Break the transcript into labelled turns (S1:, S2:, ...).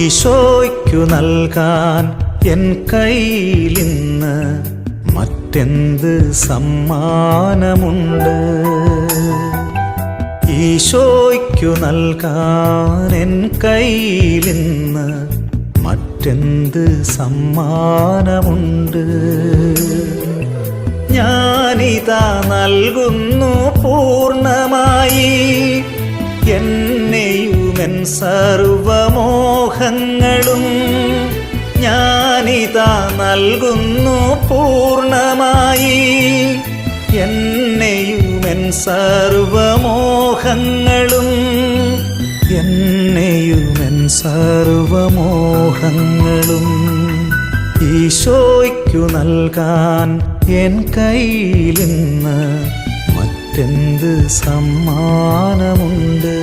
S1: ഈശോയ്ക്കു നൽകാൻ എൻ കയ്യിലിന്ന് മറ്റെന്ത് സമ്മാനമുണ്ട്? ഈശോയ്ക്കു നൽകാൻ എൻ കയ്യിലിന്ന് മറ്റെന്ത് സമ്മാനമുണ്ട്? ഞാനിതാ നൽകുന്നു പൂർണ്ണമായി എന്നെയുമെൻ സർവമോഹങ്ങളും. ഞാനിതാ നൽകുന്നു പൂർണ്ണമായി എന്നെയുമെൻ സർവമോഹങ്ങളും. എന്നെയുമെൻ സർവമോഹങ്ങളും ഈശോയ്ക്കു നൽകാൻ എൻ കയ്യിലിന്ന് മറ്റെന്ത് സമ്മാനമുണ്ട്?